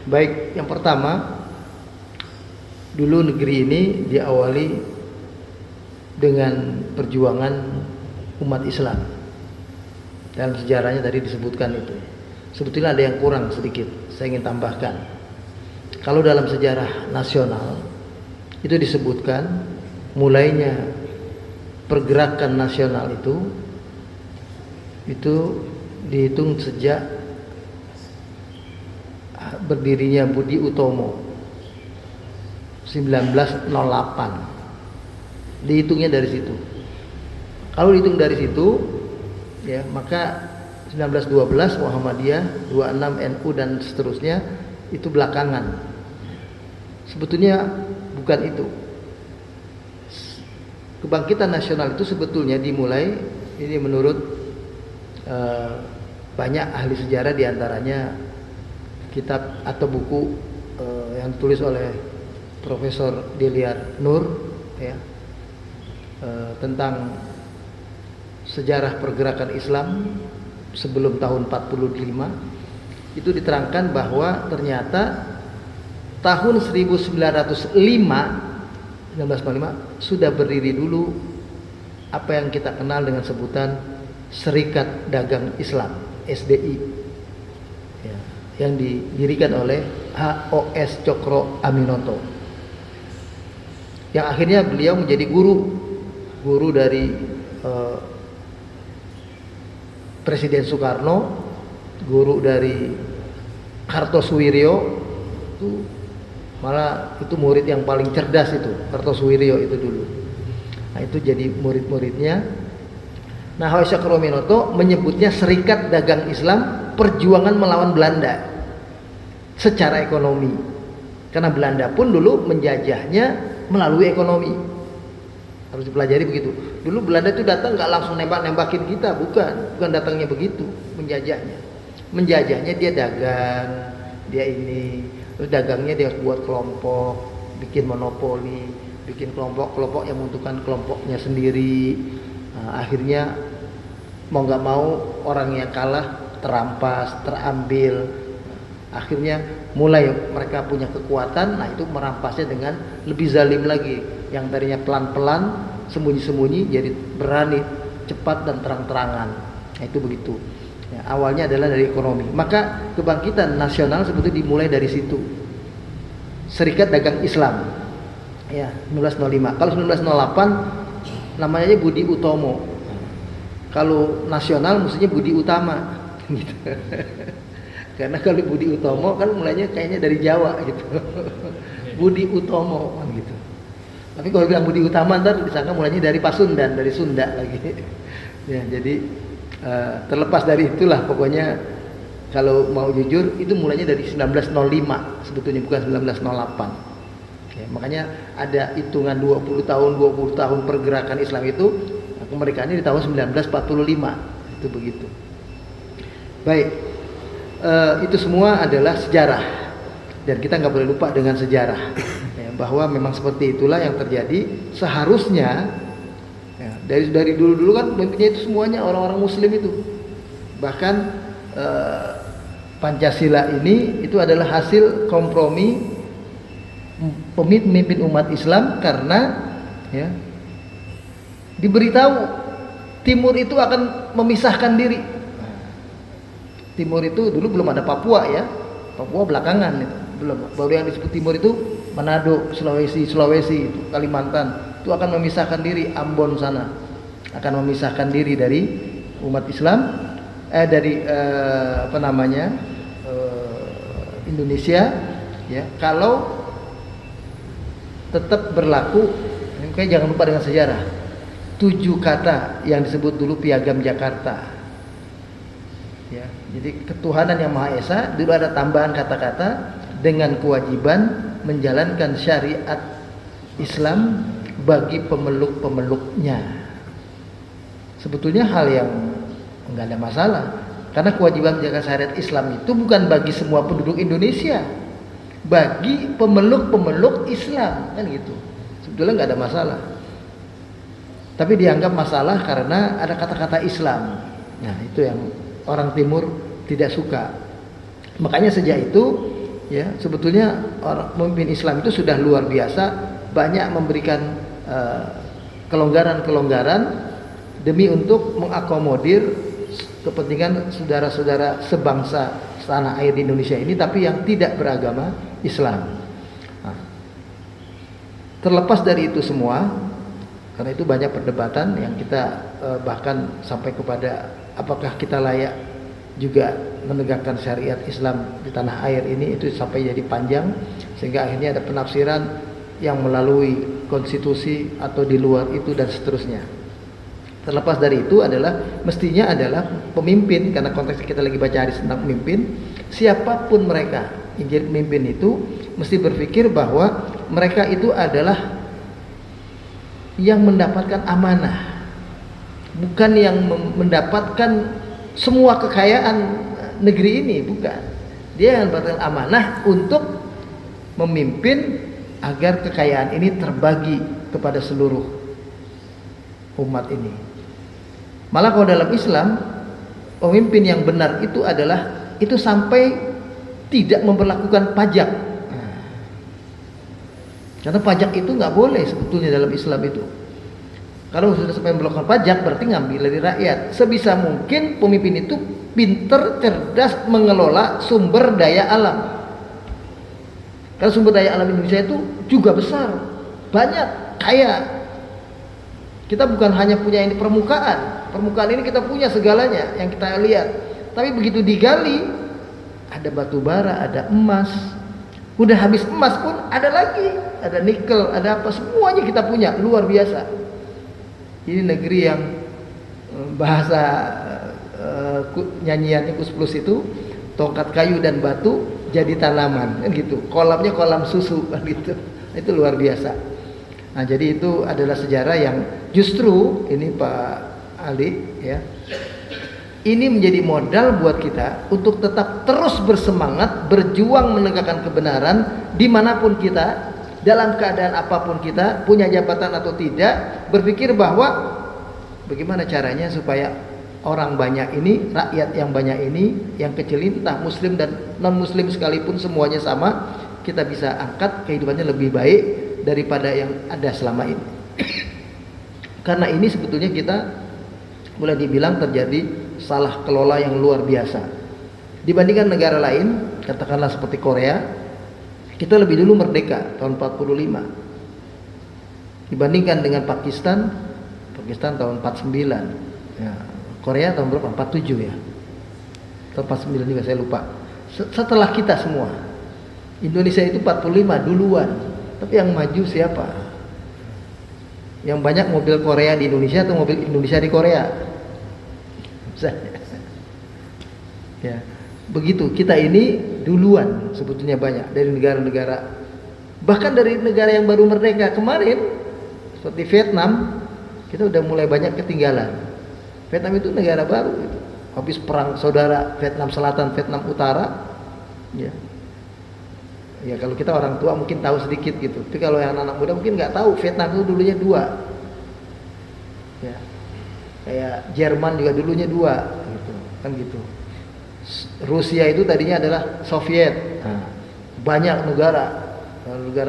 Baik, yang pertama, dulu negeri ini diawali dengan perjuangan umat Islam. Dalam sejarahnya tadi disebutkan itu. Sebetulnya ada yang kurang sedikit, saya ingin tambahkan. Kalau dalam sejarah nasional itu disebutkan mulainya pergerakan nasional itu dihitung sejak berdirinya Budi Utomo 1908. Dihitungnya dari situ. Kalau dihitung dari situ, ya, maka 1912 Muhammadiyah, 26 NU dan seterusnya itu belakangan. Sebetulnya bukan itu. Kebangkitan nasional itu sebetulnya dimulai, ini menurut banyak ahli sejarah, diantaranya kitab atau buku yang ditulis oleh Profesor Diliar Nur, ya, tentang sejarah pergerakan Islam sebelum tahun 45, itu diterangkan bahwa ternyata tahun 1905 sudah berdiri dulu apa yang kita kenal dengan sebutan Serikat Dagang Islam, SDI, ya, yang didirikan oleh HOS Cokro Aminoto, yang akhirnya beliau menjadi guru dari Presiden Soekarno, guru dari Kartosuwiryo. Itu malah itu murid yang paling cerdas, itu Kartosuwiryo itu dulu. Nah, itu jadi murid-muridnya. Nah, HOS Cokro Aminoto menyebutnya Serikat Dagang Islam Perjuangan Melawan Belanda secara ekonomi, karena Belanda pun dulu menjajahnya melalui ekonomi. Harus dipelajari begitu. Dulu Belanda itu datang nggak langsung nembakin kita, bukan datangnya begitu menjajahnya. Menjajahnya dia dagang, dia ini, terus dagangnya dia buat kelompok, bikin monopoli, bikin kelompok yang menentukan kelompoknya sendiri. Nah, akhirnya mau nggak mau orang yang kalah terampas, terambil. Akhirnya mulai mereka punya kekuatan, nah itu merampasnya dengan lebih zalim lagi. Yang tadinya pelan-pelan, sembunyi-sembunyi, jadi berani, cepat dan terang-terangan. Nah, itu begitu. Ya, awalnya adalah dari ekonomi. Maka kebangkitan nasional sebetulnya dimulai dari situ. Serikat Dagang Islam, ya, 1905. Kalau 1908 namanya Budi Utomo. Kalau nasional mestinya Budi Utama, gitu. Karena kalau Budi Utomo kan mulainya kayaknya dari Jawa gitu. Budi Utomo kan gitu. Tapi kalau bilang Budi Utama ntar disangka mulainya dari Pasundan, dari Sunda lagi. Ya, jadi terlepas dari itulah, pokoknya kalau mau jujur itu mulainya dari 1905 sebetulnya, bukan 1908. Ya, makanya ada hitungan 20 tahun pergerakan Islam itu, kemerdekaannya di tahun 1945. Itu begitu. Baik, itu semua adalah sejarah dan kita nggak boleh lupa dengan sejarah, ya, bahwa memang seperti itulah yang terjadi seharusnya. Ya, dari dulu kan pemimpinnya itu semuanya orang-orang Muslim itu. Bahkan Pancasila ini itu adalah hasil kompromi pemimpin umat Islam, karena ya, diberitahu Timur itu akan memisahkan diri. Timur itu dulu belum ada Papua, ya. Papua belakangan itu. Belum. Baru yang disebut Timur itu Manado, Sulawesi, itu Kalimantan. Itu akan memisahkan diri, Ambon sana. Akan memisahkan diri dari umat Islam, Indonesia, ya. Kalau tetap berlaku, makanya jangan lupa dengan sejarah. 7 kata yang disebut dulu Piagam Jakarta. Ya, jadi ketuhanan yang Maha Esa, dulu ada tambahan kata-kata dengan kewajiban menjalankan syariat Islam bagi pemeluk-pemeluknya. Sebetulnya hal yang enggak ada masalah, karena kewajiban menjaga syariat Islam itu bukan bagi semua penduduk Indonesia, bagi pemeluk-pemeluk Islam, kan gitu. Sebetulnya enggak ada masalah. Tapi dianggap masalah karena ada kata-kata Islam. Nah, itu yang orang Timur tidak suka. Makanya sejak itu ya sebetulnya orang pemimpin Islam itu sudah luar biasa, banyak memberikan kelonggaran-kelonggaran demi untuk mengakomodir kepentingan saudara-saudara sebangsa tanah air di Indonesia ini, tapi yang tidak beragama Islam. Nah, terlepas dari itu semua, karena itu banyak perdebatan yang kita bahkan sampai kepada apakah kita layak juga menegakkan syariat Islam di tanah air ini, itu sampai jadi panjang sehingga akhirnya ada penafsiran yang melalui konstitusi atau di luar itu dan seterusnya. Terlepas dari itu adalah mestinya adalah pemimpin, karena konteks kita lagi baca hadis tentang pemimpin, siapapun mereka yang jadi pemimpin itu mesti berpikir bahwa mereka itu adalah yang mendapatkan amanah, bukan yang mendapatkan semua kekayaan negeri ini, bukan. Dia yang mendapatkan amanah untuk memimpin agar kekayaan ini terbagi kepada seluruh umat ini. Malah kalau dalam Islam, pemimpin yang benar itu adalah itu sampai tidak memperlakukan pajak. Karena pajak itu nggak boleh sebetulnya dalam Islam itu. Kalau sudah sampai melakukan pajak berarti ngambil dari rakyat. Sebisa mungkin pemimpin itu pinter, cerdas mengelola sumber daya alam. Karena sumber daya alam Indonesia itu juga besar, banyak, kaya. Kita bukan hanya punya ini permukaan. Permukaan ini kita punya segalanya yang kita lihat. Tapi begitu digali, ada batu bara, ada emas. Udah habis emas pun ada lagi, ada nikel, ada apa, semuanya kita punya, luar biasa. Ini negeri yang bahasa nyanyiannya Kus Plus itu tongkat kayu dan batu jadi tanaman, kan gitu. Kolamnya kolam susu, kan gitu. Itu luar biasa. Nah, jadi itu adalah sejarah yang justru ini Pak Ali ya. Ini menjadi modal buat kita untuk tetap terus bersemangat berjuang menegakkan kebenaran dimanapun kita, dalam keadaan apapun kita, punya jabatan atau tidak, berpikir bahwa bagaimana caranya supaya orang banyak ini, rakyat yang banyak ini, yang kecil ini, entah muslim dan non muslim sekalipun semuanya sama, kita bisa angkat kehidupannya lebih baik daripada yang ada selama ini. Karena ini sebetulnya kita boleh dibilang terjadi salah kelola yang luar biasa dibandingkan negara lain, katakanlah seperti Korea. Kita lebih dulu merdeka tahun 45 dibandingkan dengan Pakistan tahun 49 ya. Korea tahun berapa? 47 ya, tahun 49 juga saya lupa. Setelah kita semua, Indonesia itu 45 duluan. Tapi yang maju siapa? Yang banyak mobil Korea di Indonesia atau mobil Indonesia di Korea? Ya, begitu. Kita ini duluan sebetulnya banyak dari negara-negara, bahkan dari negara yang baru merdeka kemarin seperti Vietnam, kita udah mulai banyak ketinggalan. Vietnam itu negara baru gitu. Habis perang saudara Vietnam Selatan, Vietnam Utara, ya. Ya kalau kita orang tua mungkin tahu sedikit gitu. Tapi kalau yang anak muda mungkin nggak tahu Vietnam itu dulunya dua. Ya. Kayak Jerman juga dulunya dua gitu. Kan gitu. Rusia itu tadinya adalah Soviet. Nah, banyak negara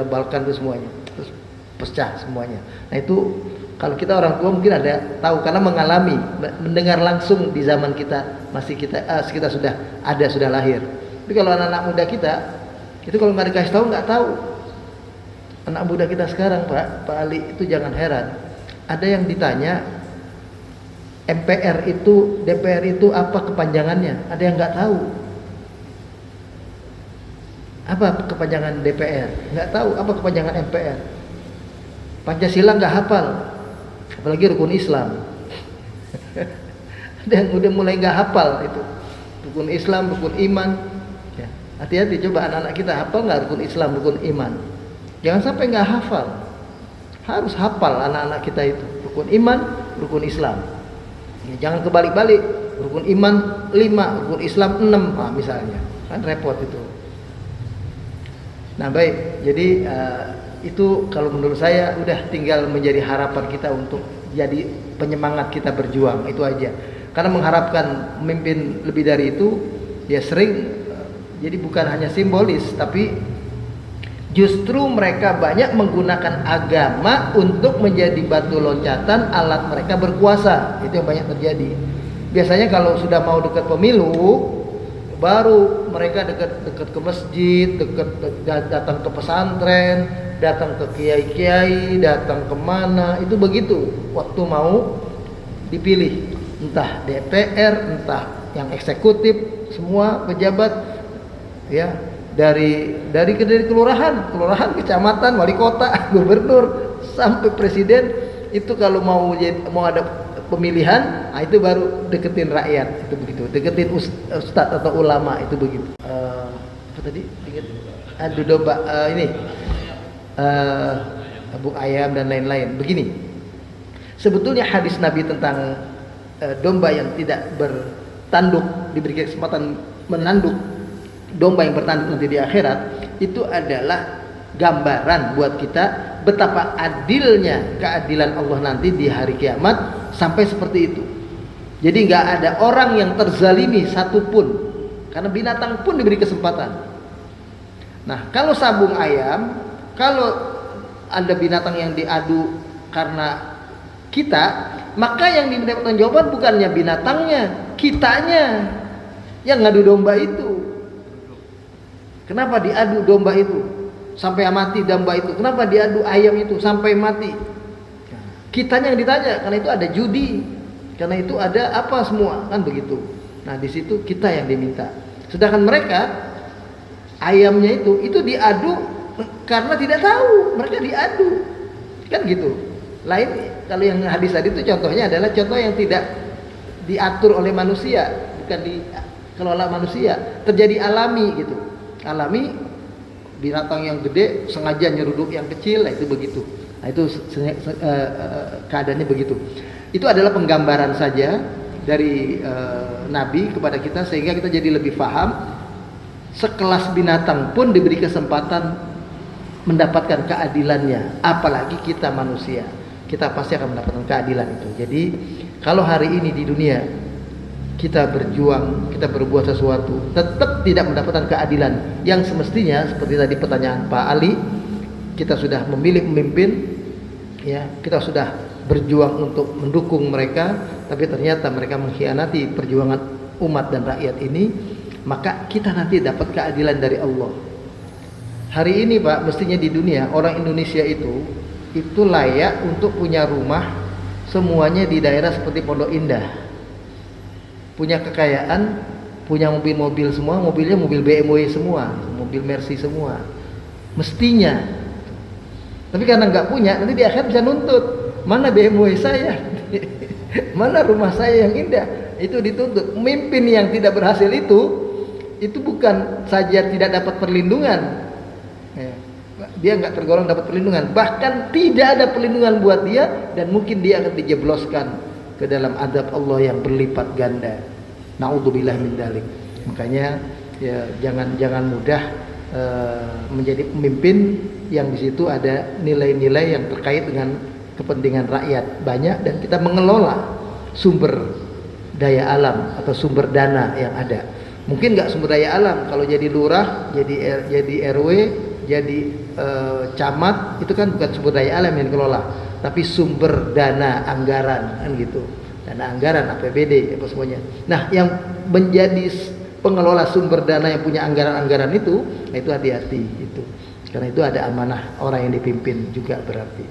Balkan itu semuanya. Terus pecah semuanya. Nah, itu kalau kita orang tua mungkin ada tahu karena mengalami, mendengar langsung di zaman kita kita sudah lahir. Tapi kalau anak-anak muda kita itu kalau nggak dikasih tahu nggak tahu. Anak muda kita sekarang Pak Ali itu jangan heran. Ada yang ditanya MPR itu, DPR itu apa kepanjangannya? Ada yang nggak tahu. Apa kepanjangan DPR? Nggak tahu. Apa kepanjangan MPR? Pancasila nggak hafal. Apalagi rukun Islam. Ada yang udah mulai nggak hafal itu. Rukun Islam, rukun iman. Hati-hati, coba anak-anak kita hafal nggak rukun Islam, rukun iman. Jangan sampai nggak hafal. Harus hafal anak-anak kita itu. Rukun iman, rukun Islam. Ya, jangan kebalik-balik. Rukun iman 5, rukun Islam 6, nah, misalnya. Kan repot itu. Nah baik, jadi itu kalau menurut saya udah tinggal menjadi harapan kita untuk jadi penyemangat kita berjuang. Itu aja. Karena mengharapkan memimpin lebih dari itu, ya sering Jadi bukan hanya simbolis, tapi justru mereka banyak menggunakan agama untuk menjadi batu loncatan alat mereka berkuasa. Itu yang banyak terjadi. Biasanya kalau sudah mau dekat pemilu, baru mereka dekat ke masjid, datang ke pesantren, datang ke kiai-kiai, datang kemana, itu begitu. Waktu mau dipilih, entah DPR, entah yang eksekutif, semua pejabat, ya, dari kelurahan, kecamatan, wali kota, gubernur, sampai presiden, itu kalau mau ada pemilihan, nah itu baru deketin rakyat, itu begitu. Deketin ustadz atau ulama, itu begitu. Apa tadi? Ingat? Adu domba, Abu Ayam dan lain-lain. Begini, sebetulnya hadis Nabi tentang domba yang tidak bertanduk, diberi kesempatan menanduk, domba yang bertanduk nanti di akhirat, itu adalah gambaran buat kita betapa adilnya keadilan Allah nanti di hari kiamat, sampai seperti itu. Jadi nggak ada orang yang terzalimi satupun, karena binatang pun diberi kesempatan. Nah, kalau sabung ayam, kalau ada binatang yang diadu karena kita, maka yang diminta pertanggungjawaban bukannya binatangnya, kitanya yang ngadu domba itu. Kenapa diadu domba itu sampai mati, domba itu? Kenapa diadu ayam itu sampai mati? Kitanya yang ditanya, karena itu ada judi, karena itu ada apa semua, kan begitu. Nah, di situ kita yang diminta. Sedangkan mereka, ayamnya itu diadu karena tidak tahu, mereka diadu, kan gitu. Lain kalau yang hadis tadi itu contohnya adalah contoh yang tidak diatur oleh manusia, bukan dikelola manusia, terjadi alami gitu. Alami, binatang yang gede sengaja nyeruduk yang kecil, nah itu begitu. Nah, itu keadaannya begitu. Itu adalah penggambaran saja dari Nabi kepada kita, sehingga kita jadi lebih paham. Sekelas binatang pun diberi kesempatan mendapatkan keadilannya, apalagi kita manusia, kita pasti akan mendapatkan keadilan itu. Jadi kalau hari ini di dunia kita berjuang, kita berbuat sesuatu, tetap tidak mendapatkan keadilan yang semestinya, seperti tadi pertanyaan Pak Ali, kita sudah memilih pemimpin, ya, kita sudah berjuang untuk mendukung mereka, tapi ternyata mereka mengkhianati perjuangan umat dan rakyat ini, maka kita nanti dapat keadilan dari Allah. Hari ini Pak, mestinya di dunia orang Indonesia itu layak untuk punya rumah semuanya di daerah seperti Pondok Indah, punya kekayaan, punya mobil-mobil semua, mobilnya mobil BMW semua, mobil Mercy semua, mestinya. Tapi karena nggak punya, nanti di akhir bisa nuntut, mana BMW saya, mana rumah saya yang indah, itu dituntut. Pemimpin yang tidak berhasil itu bukan saja tidak dapat perlindungan, dia nggak tergolong dapat perlindungan, bahkan tidak ada perlindungan buat dia, dan mungkin dia akan dijebloskan ke dalam adab Allah yang berlipat ganda. Naudzubillah min dzalik. Makanya ya jangan mudah menjadi pemimpin yang di situ ada nilai-nilai yang terkait dengan kepentingan rakyat banyak, dan kita mengelola sumber daya alam atau sumber dana yang ada. Mungkin nggak sumber daya alam, kalau jadi lurah, jadi RW, jadi camat, itu kan bukan sumber daya alam yang dikelola, tapi sumber dana anggaran, kan gitu. Dana anggaran, APBD, apa semuanya. Nah, yang menjadi pengelola sumber dana yang punya anggaran-anggaran itu, nah itu hati-hati itu. Karena itu ada amanah orang yang dipimpin juga berarti.